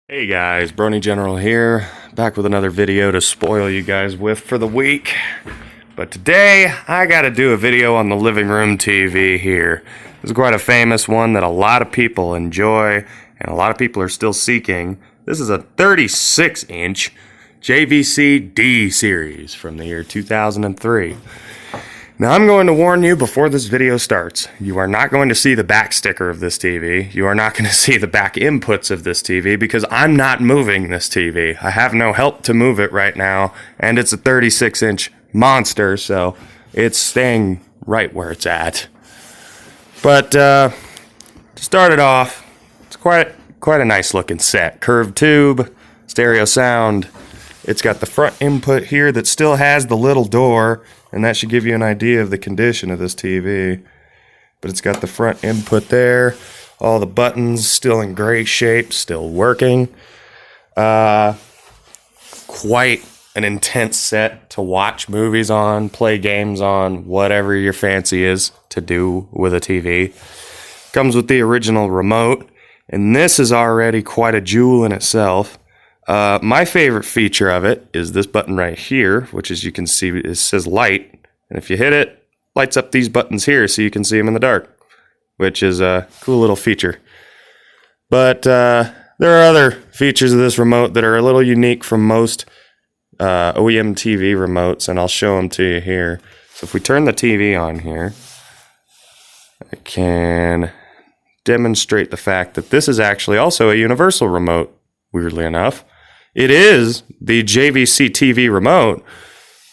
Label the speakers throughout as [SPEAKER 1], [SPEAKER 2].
[SPEAKER 1] Hey guys, Brony General here, back with another video to spoil you guys with for the week. But today, I gotta do a video on the living room TV here. This is quite a famous one that a lot of people enjoy, and a lot of people are still seeking. This is a 36-inch JVC D-Series from the year 2003. Now, I'm going to warn you before this video starts, you are not going to see the back sticker of this TV. You are not going to see the back inputs of this TV because I'm not moving this TV. I have no help to move it right now, and it's a 36-inch monster, so it's staying right where it's at. But to start it off, it's quite a nice looking set. Curved tube, stereo sound. It's got the front input here that still has the little door, and that should give you an idea of the condition of this TV. But it's got the front input there. All the buttons still in great shape, still working. Quite an intense set to watch movies on, play games on, whatever your fancy is to do with a TV. Comes with the original remote, and this is already quite a jewel in itself. My favorite feature of it is this button right here, which as you can see, it says light. And if you hit it, lights up these buttons here so you can see them in the dark, which is a cool little feature. But there are other features of this remote that are a little unique from most OEM TV remotes, and I'll show them to you here. So if we turn the TV on here, I can demonstrate the fact that this is actually also a universal remote, weirdly enough. It is the JVC TV remote,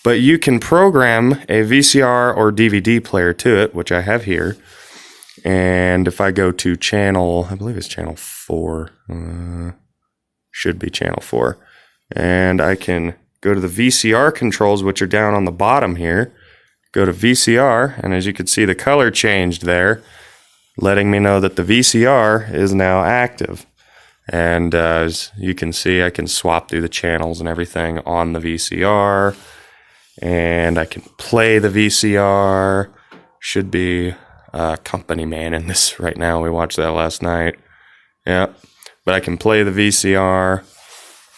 [SPEAKER 1] but you can program a VCR or DVD player to it, which I have here. And if I go to channel, I believe it's channel 4, should be channel 4. And I can go to the VCR controls, which are down on the bottom here. Go to VCR, and as you can see, the color changed there, letting me know that the VCR is now active. And as you can see, I can swap through the channels and everything on the VCR. And I can play the VCR. Should be Company Man in this right now. We watched that last night. Yeah. But I can play the VCR,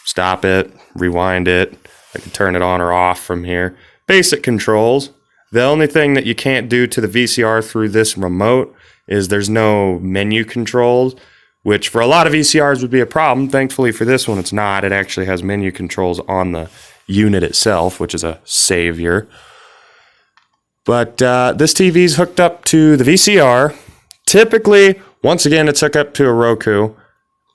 [SPEAKER 1] stop it, rewind it. I can turn it on or off from here. Basic controls. The only thing that you can't do to the VCR through this remote is there's no menu controls, which for a lot of VCRs would be a problem. Thankfully for this one, it's not. It actually has menu controls on the unit itself, which is a savior. But this TV is hooked up to the VCR. Typically, once again, it's hooked up to a Roku.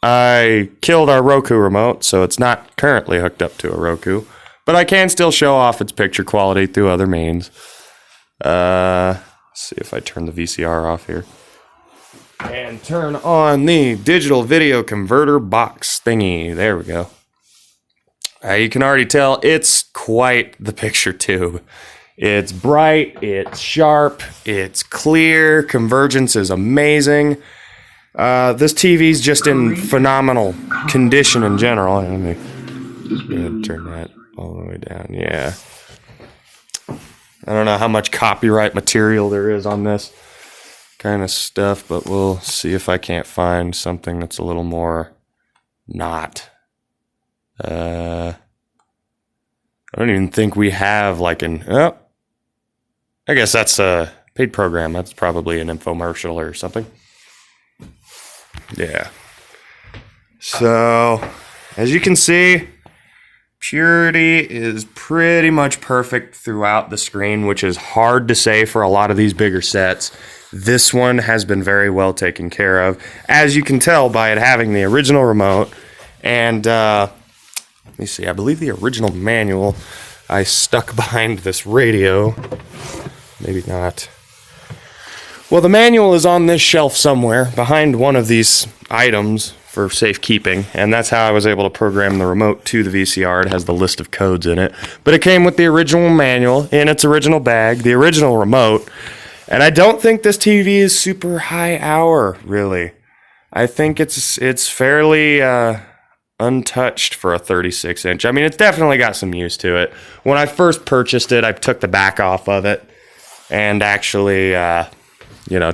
[SPEAKER 1] I killed our Roku remote, so it's not currently hooked up to a Roku. But I can still show off its picture quality through other means. Let's see if I turn the VCR off here. And turn on the digital video converter box thingy. There we go. You can already tell it's quite the picture tube. It's bright, it's sharp, it's clear, convergence is amazing. This TV's just in phenomenal condition in general. Let me turn that all the way down. Yeah. I don't know how much copyright material there is on this kind of stuff, but we'll see if I can't find something that's a little more not. I don't even think we have like I guess that's a paid program. That's probably an infomercial or something. Yeah. So, as you can see, purity is pretty much perfect throughout the screen, which is hard to say for a lot of these bigger sets. This one has been very well taken care of, as you can tell by it having the original remote. And let me see, I believe the original manual I stuck behind this radio. Maybe not. Well, the manual is on this shelf somewhere behind one of these items for safekeeping, and that's how I was able to program the remote to the VCR. It has the list of codes in it, but it came with the original manual in its original bag, the original remote, and I don't think this TV is super high hour, really. I think it's fairly untouched for a 36-inch. I mean, it's definitely got some use to it. When I first purchased it, I took the back off of it and actually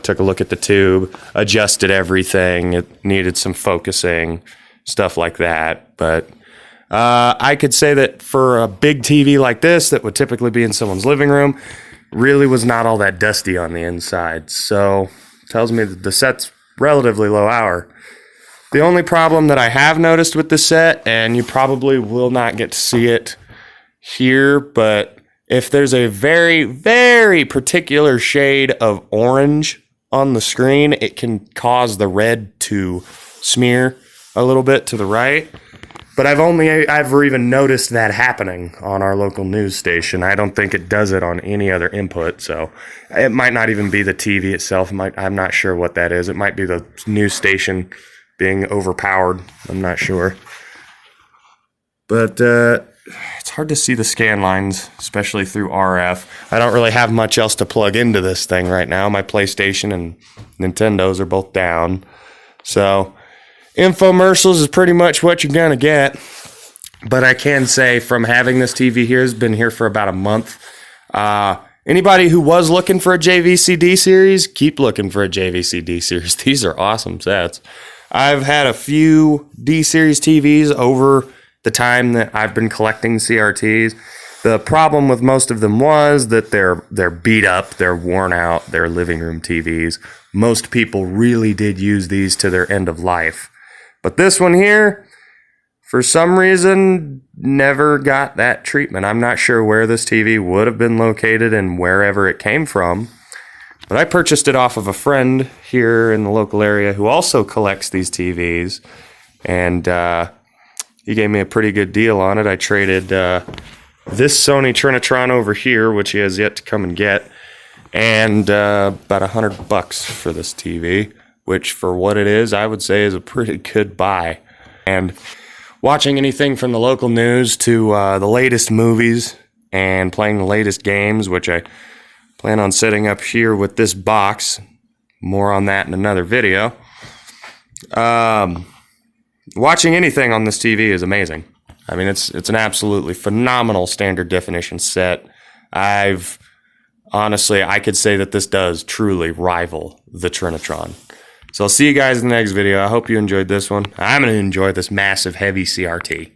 [SPEAKER 1] took a look at the tube, adjusted everything. It needed some focusing, stuff like that. But I could say that for a big TV like this that would typically be in someone's living room, really was not all that dusty on the inside. So tells me that the set's relatively low hour. The only problem that I have noticed with this set, and you probably will not get to see it here, but if there's a very, very particular shade of orange on the screen, it can cause the red to smear a little bit to the right. But I've ever even noticed that happening on our local news station. I don't think it does it on any other input, so it might not even be the TV itself. I'm not sure what that is. It might be the news station being overpowered. I'm not sure. But it's hard to see the scan lines, especially through RF. I don't really have much else to plug into this thing right now. My PlayStation and Nintendos are both down. So infomercials is pretty much what you're going to get. But I can say from having this TV here, has been here for about a month. Anybody who was looking for a JVC D-Series, keep looking for a JVC D-Series. These are awesome sets. I've had a few D-Series TVs over the time that I've been collecting CRTs. The problem with most of them was that they're beat up, they're worn out, they're living room TVs. Most people really did use these to their end of life. But this one here, for some reason, never got that treatment. I'm not sure where this TV would have been located and wherever it came from. But I purchased it off of a friend here in the local area who also collects these TVs. And he gave me a pretty good deal on it. I traded this Sony Trinitron over here, which he has yet to come and get, and about $100 for this TV, which for what it is, I would say is a pretty good buy. And watching anything from the local news to the latest movies and playing the latest games, which I plan on setting up here with this box. More on that in another video. Watching anything on this TV is amazing. I mean, it's an absolutely phenomenal standard definition set. Honestly, I could say that this does truly rival the Trinitron. So I'll see you guys in the next video. I hope you enjoyed this one. I'm going to enjoy this massive, heavy CRT.